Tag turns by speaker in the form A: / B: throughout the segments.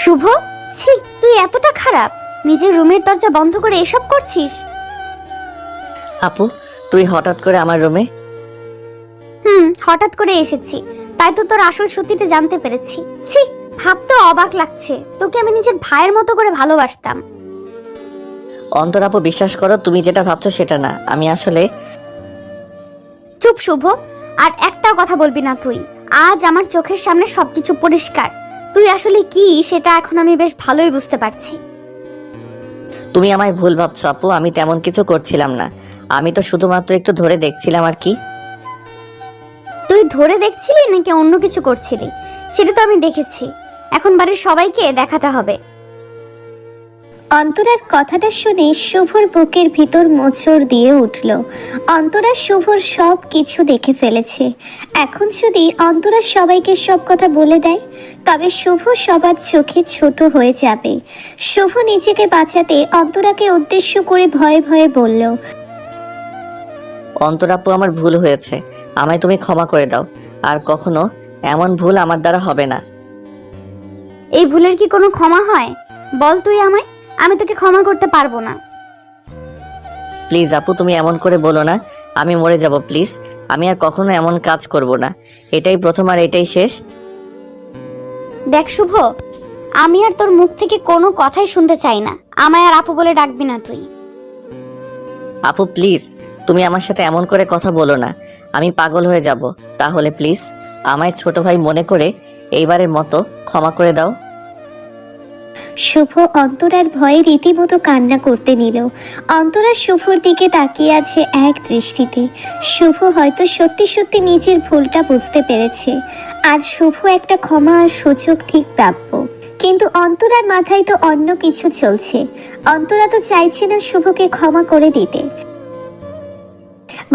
A: শুভ, ছি, তুই এতটা খারাপ? নিজের রুমের দরজা বন্ধ করে এসব করছিস?
B: আপু, তুই হঠাৎ করে আমার রুমে?
A: হঠাৎ করে এসেছি, তাই তো তোর আসল সত্যিটা জানতে পেরেছি। ছি, ভাবতে অবাক লাগছে, তোকে আমি নিজের ভাইয়ের মতো করে ভালোবাসতাম।
B: অন্তর আপু, বিশ্বাস করো, তুমি যেটা ভাবছো সেটা না। আমি আসলে...
A: চুপ শুভ, আর একটাও কথা বলবি না তুই। আজ আমার চোখের সামনে সবকিছু পরিষ্কার। তুই আসলে কি সেটা এখন আমি বেশ ভালোই বুঝতে পারছি।
B: তুমি আমায় ভুল ভাবছো আপু, আমি তেমন কিছু করছিলাম না। আমি তো শুধুমাত্র একটু ধরে দেখছিলাম আর কি।
A: তুই ধরে দেখছিলি নাকি অন্য কিছু করছিলি সেটা তো আমি দেখেছি। এখন বাড়ির সবাইকে দেখাতে হবে।
C: অন্তরার কথাটা শুনে শুভর বুকের ভিতর মোচড় দিয়ে উঠল। অন্তরা শুভর সব কিছু দেখে ফেলেছে। এখন যদি অন্তরা সবাইকে সব কথা বলে দেয় তবে শুভ সবার চোখে ছোট হয়ে যাবে। শুভ নিজেকে বাঁচাতে অন্তরাকে উদ্দেশ্য করে ভয়ে ভয়ে বলল,
B: অন্তর আপু, আমার ভুল হয়েছে, আমায় তুমি ক্ষমা করে দাও। আর কখনো এমন ভুল আমার দ্বারা হবে না।
A: এই ভুলের কি কোনো ক্ষমা হয়? বল তুই আমায়, আমি তোকে ক্ষমা করতে পারবো না।
B: প্লিজ আপু, তুমি এমন করে বলো না। আমি মরে যাব প্লিজ। আমি আর কখনো এমন কাজ করব না। এটাই প্রথম আর এটাই শেষ।
A: দেখ শুভ, আমি আর তোর মুখ থেকে কোনো কথাই শুনতে চাই না। আমায় আর আপু বলে ডাকবি না তুই।
B: আপু প্লিজ, তুমি আমার সাথে এমন করে কথা বলো না। আমি পাগল হয়ে যাব। তাহলে প্লিজ আমায় ছোট ভাই মনে করে এইবারের মতো ক্ষমা করে দাও।
C: শুভ অন্তরার ভয়ে রীতিমতো কান্না করতে নিল। অন্তরা শুভর দিকে তাকিয়ে আছে এক দৃষ্টিতে। শুভ হয়তো সত্যি সত্যি নিজের ভুলটা বুঝতে পেরেছে, আর শুভ একটা ক্ষমা আর সুযোগ ঠিক প্রাপ্য। কিন্তু অন্তরার মাথায় তো অন্য কিছু চলছে। অন্তরা তো চাইছে না শুভকে ক্ষমা করে দিতে,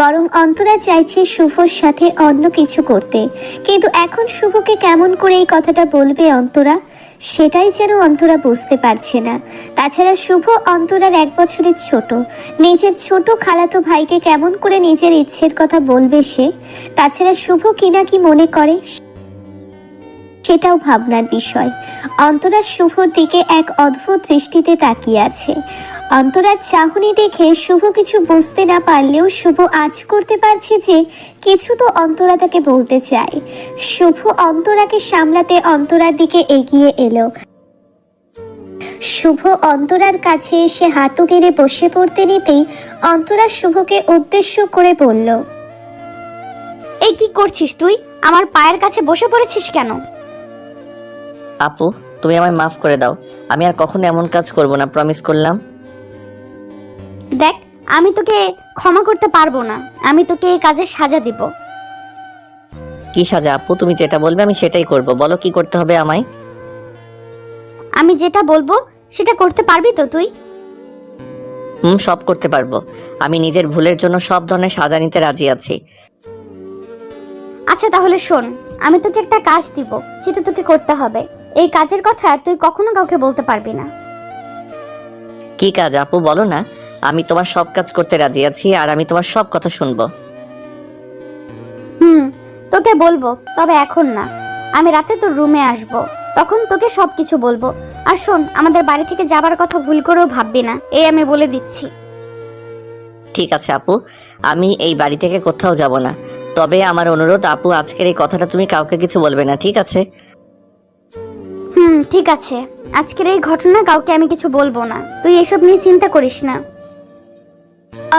C: বরং অন্তরা চাইছে শুভর সাথে অন্য কিছু করতে। কিন্তু এখন শুভকে কেমন করে এই কথাটা বলবে অন্তরা, সেটাই যেন অন্তরা বুঝতে পারছে না। তাছাড়া শুভ অন্তরার 1 বছরের ছোট। নিজের ছোট খালাতো ভাইকে কেমন করে নিজের ইচ্ছের কথা বলবে সে? তাছাড়া শুভ কি না কি মনে করে সেটাও ভাবনার বিষয়। অন্তরা শুভর দিকে এক অদ্ভুত দৃষ্টিতে তাকিয়ে আছে। অন্তরার চাহনি দেখে শুভ কিছু বুঝতে না পারলেও শুভ আঁচ করতে পারছে যে কিছু তো অন্তরা তাকে বলতে চায়। শুভ অন্তরাকে সামলাতে অন্তরার দিকে এগিয়ে এলো। শুভ অন্তরার কাছে এসে হাঁটু গেড়ে বসে পড়তে নিতেই অন্তরা শুভকে উদ্দেশ্য করে বলল,
A: এই কি করছিস তুই? আমার পায়ের কাছে বসে পড়েছিস কেন?
B: আপু, তুমি আমায় মাফ করে দাও। আমি আর কখনো এমন কাজ করব না, প্রমিস করলাম।
A: দেখ, আমি তোকে ক্ষমা করতে পারবো না। আমি তোকে এই কাজের সাজা দিব।
B: কি সাজা আপু? তুমি যেটা বলবে আমি সেটাই করব। বলো কি করতে হবে আমায়।
A: আমি যেটা বলবো সেটা করতে পারবি তো তুই?
B: সব করতে পারবো। আমি নিজের ভুলের জন্য সব ধরনের সাজা নিতে রাজি আছি।
A: আচ্ছা তাহলে শোন, আমি তোকে একটা কাজ দিব, সেটা তোকে করতে হবে। এই কাজের কথা তুই কখনো কাউকে বলতে পারবি না।
B: কি কাজ আপু, বলো না। আমি তোমার সব কাজ করতে রাজি আছি, আর আমি তোমার সব কথা শুনবো।
A: তোকে বলবো, তবে এখন না। আমি রাতে তোর রুমে আসবো, তখন তোকে সবকিছু বলবো। আর শোন, আমাদের বাড়ি থেকে যাবার কথা ভুল করেও ভাববি না, এই আমি বলে দিচ্ছি।
B: ঠিক আছে আপু, আমি এই বাড়ি থেকে কোথাও যাব না। তবে আমার অনুরোধ আপু, আজকের এই কথাটা তুমি কাউকে কিছু বলবে না, ঠিক আছে?
A: ঠিক আছে। আজকের এই ঘটনা কাউকে আমি কিছু বলবো না, তুই এসব নিয়ে চিন্তা করিস না।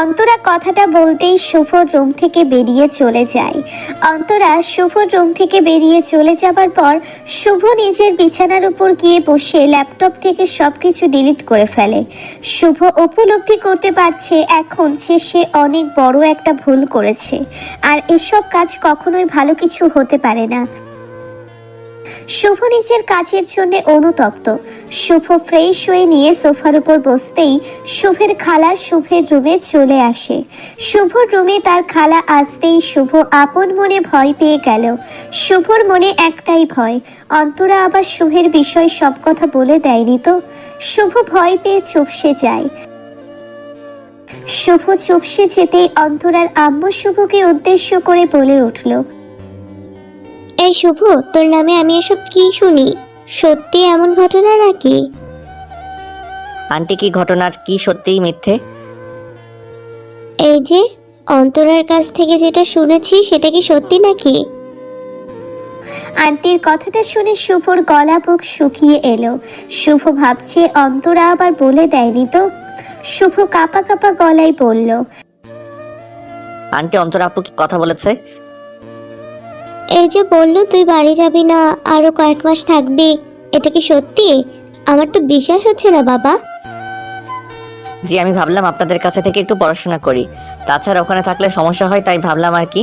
C: অন্তরা কথাটা বলতেই শুভর রুম থেকে বেরিয়ে চলে যায়। অন্তরা শুভর রুম থেকে বেরিয়ে চলে যাবার পর শুভ নিজের বিছানার উপর গিয়ে বসে ল্যাপটপ থেকে সবকিছু ডিলিট করে ফেলে। শুভ উপলব্ধি করতে পারছে এখন সে অনেক বড় একটা ভুল করেছে, আর এসব কাজ কখনোই ভালো কিছু হতে পারে না। শুভ নিজের কাজের জন্য অনুতপ্ত। শুভ ফ্রেশ হয়ে নিয়ে সোফার উপর বসতেই শুভের খালা শুভের রুমে চলে আসে। শুভর রুমে তার খালা আসতেই শুভ আপন মনে ভয় পেয়ে গেল। শুভর মনে একটাই ভয়, অন্তরা আবার শুভের বিষয় সব কথা বলে দেয়নি তো। শুভ ভয় পেয়ে চুপসে যায়। শুভ চুপসে যেতেই অন্তরার আম্মু শুভকে উদ্দেশ্য করে বলে উঠল, এই শুভ, তোর নামে আমি এসব কি শুনি? সত্যি এমন ঘটনা নাকি?
B: আন্টি, কি ঘটনার কি সত্যিই মিথ্যে?
C: এই যে অন্তরার কাছ থেকে যেটা শুনেছি সেটা কি সত্যি নাকি? আন্টির কথাটা শুনে শুভর গলা বুক শুকিয়ে এলো। শুভ ভাবছে অন্তরা আবার বলে দেয়নি তো। শুভ কাঁপা কাঁপা গলায় বলল,
B: আন্টি, অন্তরা আপু কি কথা বলেছে?
C: এই যে বললো তুই বাড়ি যাবি না, আরো কয়েক মাস থাকবি, এটা কি সত্যি? আমার তো বিশ্বাস হচ্ছে না বাবা।
B: জি, আমি ভাবলাম আপনাদের কাছে থেকে একটু পড়াশোনা করি, তাছাড়া ওখানে থাকলে সমস্যা হয়, তাই ভাবলাম আর কি।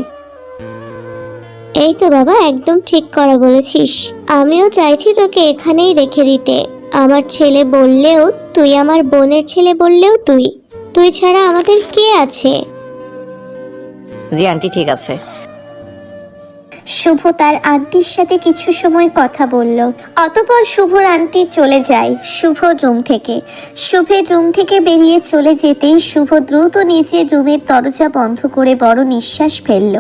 C: এই তো বাবা, একদম ঠিক করা বলেছিস। আমিও চাইছি তোকে এখানেই রেখে দিতে। আমার ছেলে বললেও তুই, আমার বোনের ছেলে বললেও তুই, তুই ছাড়া আমাদের কে আছে?
B: জি আন্টি, ঠিক আছে।
C: শুভ তার আন্টির সাথে কিছু সময় কথা বলল। অতঃপর শুভর আন্টি চলে যায় শুভর রুম থেকে। শুভের রুম থেকে বেরিয়ে চলে যেতেই শুভ দ্রুত নিজের রুমের দরজা বন্ধ করে বড় নিঃশ্বাস ফেলল।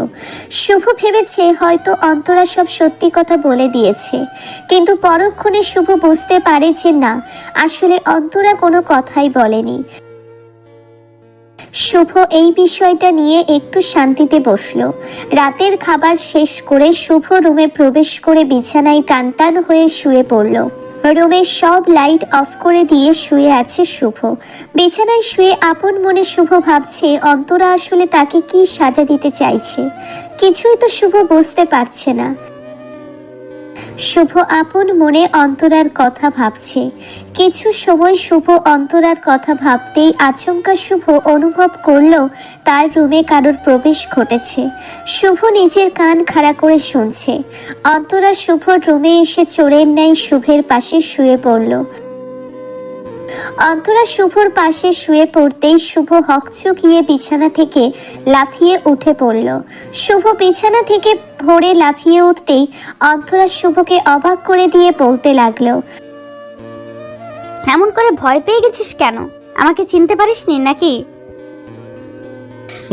C: শুভ ভেবেছে হয়তো অন্তরা সব সত্যি কথা বলে দিয়েছে, কিন্তু পরক্ষণে শুভ বুঝতে পারে যে না, আসলে অন্তরা কোনো কথাই বলেনি। শুভ এই বিষয়টা নিয়ে একটু শান্তিতে বসলো। রাতের খাবার শেষ করে শুভ রুমে প্রবেশ করে বিছানায় টান টান হয়ে শুয়ে পড়ল। রুমের সব লাইট অফ করে দিয়ে শুয়ে আছে শুভ। বিছানায় শুয়ে আপন মনে শুভ ভাবছে অন্তরা আসলে তাকে কি সাজা দিতে চাইছে। কিছুই তো শুভ বুঝতে পারছে না। শুভ আপন মনে অন্তরার কথা ভাবছে। কিছু সময় শুভ অন্তরার কথা ভাবতেই আচমকা শুভ অনুভব করলো তার রুমে কারোর প্রবেশ ঘটেছে। শুভ নিজের কান খাড়া করে শুনছে। অন্তরা শুভর রুমে এসে চোরের ন্যায় শুভের পাশে শুয়ে পড়ল। অন্তরা শুভর পাশে শুয়ে পড়তেই শুভ হকচকিয়ে বিছানা থেকে লাফিয়ে উঠে পড়ল। শুভ বিছানা থেকে ভোরে লাফিয়ে উঠতেই অন্তরা শুভকে অবাক করে দিয়ে বলতে লাগলো,
A: এমন করে ভয় পেয়ে গেছিস কেন? আমাকে চিনতে পারিসনি নাকি?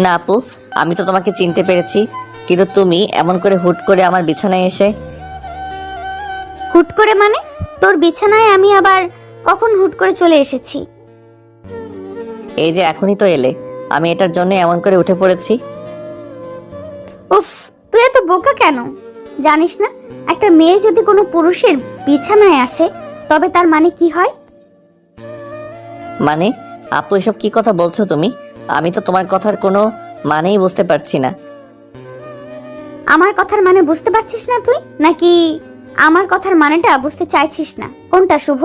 B: না আপু, আমি তো তোমাকে চিনতে পেরেছি, কিন্তু তুমি এমন করে হুট করে আমার বিছানায় এসে।
A: হুট করে মানে? তোর বিছানায় আমি আবার কখন হুট করে চলে এসেছি?
B: এই যে এখনই তো এলে, আমি এটার জন্য এমন করে উঠে পড়েছি।
A: উফ, তুই এত বোকা কেন? জানিস না একটা মেয়ে যদি কোনো পুরুষের বিছানায় আসে তবে তার মানে কি হয়?
B: মানে আপু, এসব কি কথা বলছো তুমি? আমি তো তোমার কথার কোনো মানেই বুঝতে পারছি না।
A: আমার কথার মানে বুঝতে পারছিস না তুই, নাকি আমার কথার মানেটা বুঝতে চাইছিস না? কোনটা শুভ?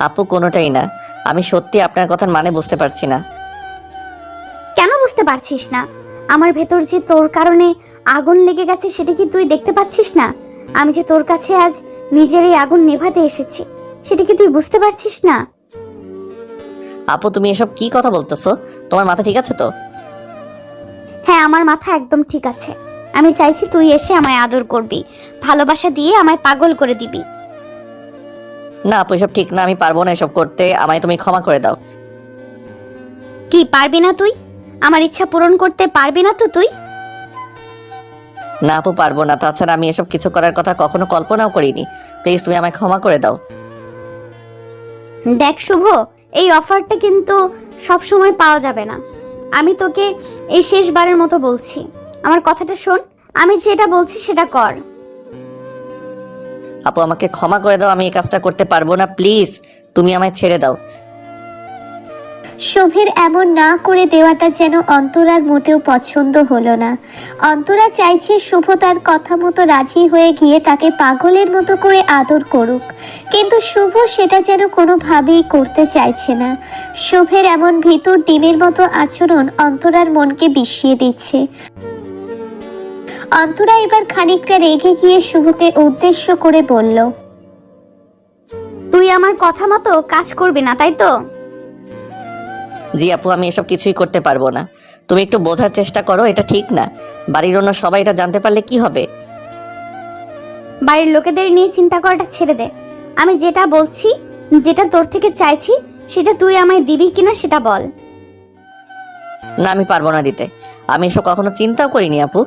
B: আপু, কোনোটাই না। আমি সত্যি আপনার কথার মানে বুঝতে পারছি না।
A: কেন বুঝতে পারছিস না? আমার ভেতর যে তোর কারণে আগুন লেগে গেছে সেটা কি তুই দেখতে পাচ্ছিস না? আমি যে তোর কাছে আজ নিজের এই আগুন নেভাতে এসেছি, সেটা কি তুই বুঝতে পারছিস না?
B: আপু, তুমি এসব কি কথা বলতেছো? তোমার মাথা ঠিক আছে তো?
A: হ্যাঁ, আমার মাথা একদম ঠিক আছে। আমি চাইছি তুই এসে আমায় আদর করবি, ভালোবাসা দিয়ে আমায় পাগল করে দিবি।
B: না আপু, এসব ঠিক না, আমি পারবো না এসব করতে, আমায় তুমি ক্ষমা করে দাও।
A: কি পারবি না তুই? আমার ইচ্ছা পূরণ করতে পারবি না তো তুই?
B: না আপু, পারবো না। তাছাড়া আমি এসব কিছু করার কথা কখনো কল্পনাও করিনি। প্লিজ তুমি আমায় ক্ষমা করে দাও।
A: দেখ শুভ, এই অফারটা কিন্তু সব সময় পাওয়া যাবে না। আমি তোকে এই শেষবারের মতো বলছি, আমার কথাটা শোন। আমি যেটা বলছি সেটা কর।
B: আপু, আমাকে ক্ষমা করে দাও, আমি এই কাজটা করতে পারবো না, প্লিজ তুমি আমায় ছেড়ে দাও।
C: শুভের এমন না করে দেওয়াটা যেন অন্তরার মোটেও পছন্দ হলো না। অন্তরা চাইছে শুভ তার কথা মতো রাজি হয়ে গিয়ে তাকে পাগলের মতো করে আদর করুক, কিন্তু শুভ সেটা যেন কোনোভাবেই করতে চাইছে না। শুভের এমন ভিতর ডিমের মতো আচরণ অন্তরার মনকে বিষিয়ে দিচ্ছে। অন্তরা এবার খানিকটা রেগে গিয়ে শুভকে উদ্দেশ্য করে বলল,
A: তুই আমার কথা মতো কাজ করবি না, তাই তো?
B: জি আপু, আমি এসব কিছুই করতে পারবো না। তুমি একটু বোঝার চেষ্টা করো, এটা ঠিক না। বাড়ির অন্য সবাই এটা জানতে পারলে কি হবে?
A: বাড়ির লোকেদের নিয়ে চিন্তা করাটা ছেড়ে দে। আমি যেটা বলছি, যেটা তোর থেকে চাইছি, সেটা তুই আমায় দিবি কিনা সেটা বল।
B: না, আমি পারবো না দিতে। আমি এসব কখনো চিন্তাও করিনি আপু।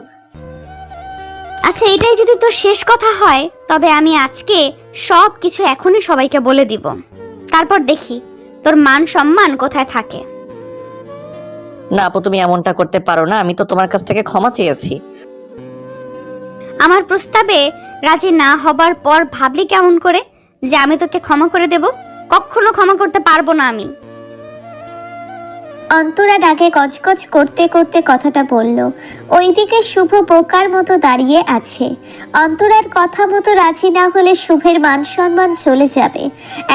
A: আচ্ছা, এটাই যদি তোর শেষ কথা হয় তবে আমি আজকে সব কিছু এখনই সবাইকে বলে দিব। তারপর দেখি তোর মান সম্মান কোথায় থাকে।
B: না আপু, তুমি এমনটা করতে পারো না। আমি তো তোমার কাছ থেকে ক্ষমা চেয়েছি।
A: আমার প্রস্তাবে রাজি না হবার পর ভাবলি কেমন করে যে আমি তোকে ক্ষমা করে দেব? কখনো ক্ষমা করতে পারবো না আমি।
C: অন্তরা রাগে গজগজ করতে করতে কথাটা বলল। ওইদিকে শুভ বোকার মতো দাঁড়িয়ে আছে। অন্তরার কথা মতো রাজি না হলে শুভের মান সম্মান চলে যাবে।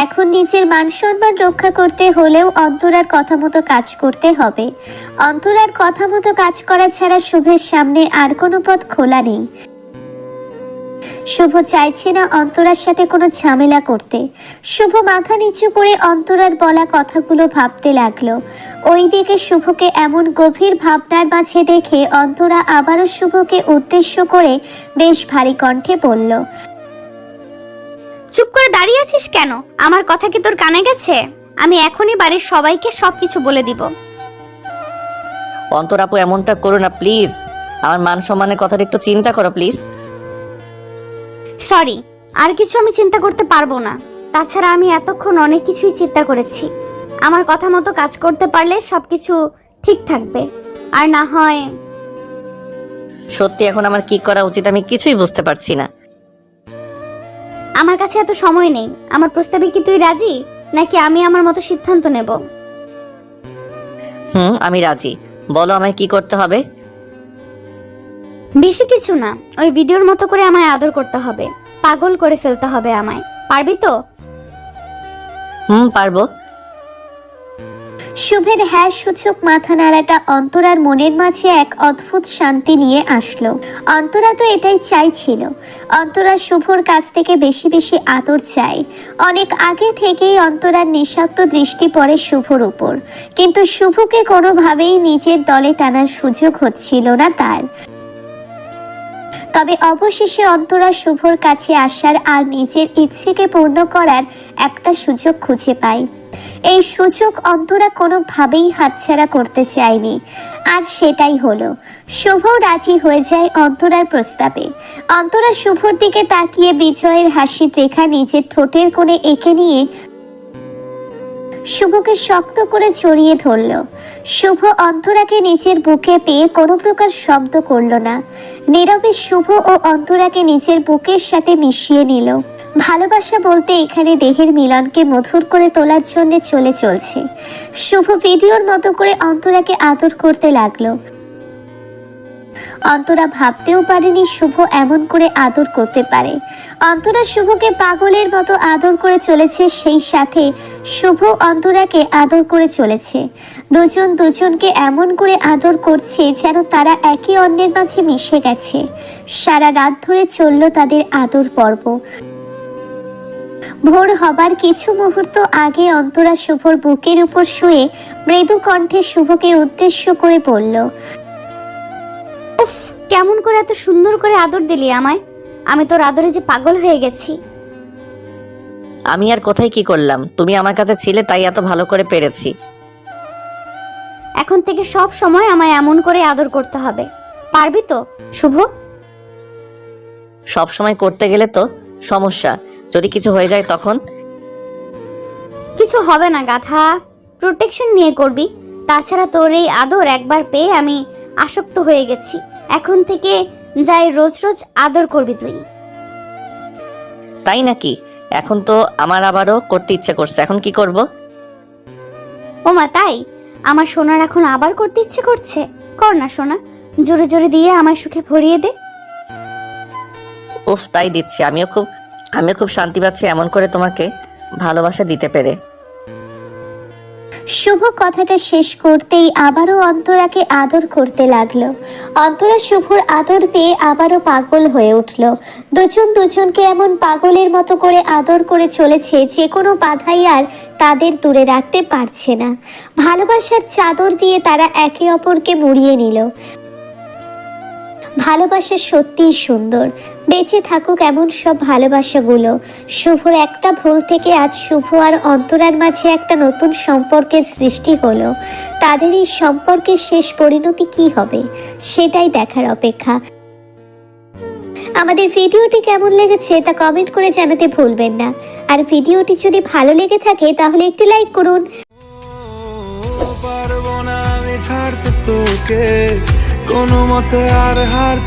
C: এখন নিজের মান সম্মান রক্ষা করতে হলেও অন্তরার কথা মতো কাজ করতে হবে। অন্তরার কথা মতো কাজ করা ছাড়া শুভের সামনে আর কোনো পথ খোলা নেই। শুভ চাইছে না অন্তরার সাথে কোনো ঝামেলা করতে। শুভ মাথা নিচু করে অন্তরার বলা কথাগুলো ভাবতে লাগলো। ওইদিকে শুভকে এমন গভীর ভাবনার মাঝে দেখে অন্তরা আবারও শুভকে উদ্দেশ্য করে বেশ ভারী কণ্ঠে বলল,
A: চুপ করে দাঁড়িয়ে আছিস কেন? আমার কথা কি তোর কানে গেছে? আমি এখনই বাড়ির সবাইকে সবকিছু বলে দিব।
B: অন্তর আপু, এমনটা করো না প্লিজ। আমার মান সম্মানের কথাটা একটু চিন্তা করো প্লিজ।
A: সরি, আর কিছু আমি চিন্তা করতে পারবো না। তাছাড়া আমি এতক্ষণ অনেক কিছুই চিন্তা করেছি। আমার কথা মতো কাজ করতে পারলে সবকিছু ঠিক থাকবে, আর না হয়
B: সত্যি এখন আমার কি করা উচিত আমি কিছুই বুঝতে পারছি না।
A: আমার কাছে এত সময় নেই। আমার প্রস্তাবে কি তুই রাজি, নাকি আমি আমার মতো সিদ্ধান্ত নেব?
B: আমি রাজি। বলো আমায় কি করতে হবে।
A: বেশি কিছু না, ওই ভিডিওর মতো করে আমায় আদর করতে হবে, পাগল করে ফেলতে হবে আমায়। পারবি তো?
B: পারবো।
C: শুভের হ্যাঁ সূচক মাথা নাড়াটা অন্তরার মনের মাঝে এক অদ্ভুত শান্তি নিয়ে আসলো। অন্তরা তো এটাই চাইছিল। অন্তরা শুভর কাছ থেকে বেশি বেশি আদর চায়। অনেক আগে থেকেই অন্তরার নিঃস্বার্থ দৃষ্টি পড়ে শুভর উপর, কিন্তু শুভকে কোনোভাবেই নিজের দলে টানার সুযোগ হচ্ছিল না তার। তবে অবশেষে অন্তরা শুভর কাছে আসার আর নিজের ইচ্ছেকে পূর্ণ করার একটা সুযোগ খুঁজে পায়। এই সুযোগ অন্তরা কোনোভাবেই হাতছাড়া করতে চায়নি, আর সেটাই হলো। শুভ রাজি হয়ে যায় অন্তরার প্রস্তাবে। অন্তরা শুভর দিকে তাকিয়ে বিজয়ের হাসির রেখা নিজের ঠোঁটের কোণে এঁকে নিয়ে শুভকে শক্ত করে জড়িয়ে ধরল। শুভ অন্তরাকে নিজের বুকে পেয়ে কোনো প্রকার শব্দ করল না। নীরবে শুভ ও অন্তরাকে নিজের বুকের সাথে মিশিয়ে নিল। ভালোবাসা বলতে এখানে দেহের মিলনকে মধুর করে তোলার জন্য চলছে। শুভ ভিডিওর মতো করে অন্তরাকে আদর করতে লাগলো। অন্তরা ভাবতেও পারেনি শুভ এমন করে আদর করতে পারে। অন্তরা শুভকে পাগলের মতো আদর করে চলেছে, সেই সাথে শুভ অন্তরাকে আদর করে চলেছে। দুজন দুজনকে এমন করে আদর করছে যেন তারা একে অন্যের মাঝে মিশে গেছে। সারা রাত ধরে চলল তাদের আদর পর্ব। ভোর হবার কিছু মুহূর্ত আগে অন্তরা শুভর বুকের উপর শুয়ে মৃদু কণ্ঠে শুভকে উদ্দেশ্য করে বলল,
A: উফ, কেমন করে এত সুন্দর করে আদর দিলি আমায়। আমি তোর আদরে যে পাগল হয়ে গেছি।
B: আমি আর কোথায় কি করলাম? তুমি আমার কাছে ছিলে তাই এত ভালো করে পেরেছি।
A: এখন থেকে সব সময় আমায় এমন করে আদর করতে হবে। পারবি তো শুভ?
B: সব সময় করতে গেলে তো সমস্যা। যদি কিছু হয়ে যায় তখন?
A: কিছু হবে না গাধা, প্রোটেকশন নিয়ে করবি। তাছাড়া তোর এই আদর একবার পেয়ে আমি আসক্ত হয়ে গেছি। এখন থেকে যাই রোজ রোজ আদর করবি তুই।
B: তাই নাকি? এখন তো আমার আবারও করতে ইচ্ছে করছে। এখন কি করব?
A: ওমা তাই? আমার সোনার এখন আবার করতে ইচ্ছে করছে? কর না সোনা, জোরে জোরে দিয়ে আমার সুখে ভরিয়ে দে।
B: উফ, তাই দিচ্ছি। আমিও খুব শান্তি পাচ্ছি এমন করে তোমাকে ভালোবাসা দিতে পেরে।
C: শুভ কথাটা শেষ করতেই আবারও অন্তরাকে আদর করতে লাগলো। অন্তরা শুভর আদর পেয়ে আবারও পাগল হয়ে উঠল। দুজন দুজনকে এমন পাগলের মতো করে আদর করে চলেছে যে কোনো বাধাই আর তাদের দূরে রাখতে পারছে না। ভালোবাসার চাদর দিয়ে তারা একে অপরকে মুড়িয়ে নিল। ভালোবাসা সত্যিই সুন্দর। বেঁচে থাকুক এমন সব ভালোবাসাগুলো। শুভর একটা ভুল থেকে আজ শুভ আর অন্তরার মাঝে একটা নতুন সম্পর্কের সৃষ্টি হলো। তাদের এই সম্পর্কের শেষ পরিণতি কি হবে সেটাই দেখার অপেক্ষা। আমাদের ভিডিওটি কেমন লেগেছে তা কমেন্ট করে জানাতে ভুলবেন না। আর ভিডিওটি যদি ভালো লেগে থাকে তাহলে একটি লাইক করুন।
D: পারবো না আমি ছাড়তে তোকে কোনো মতে আর হার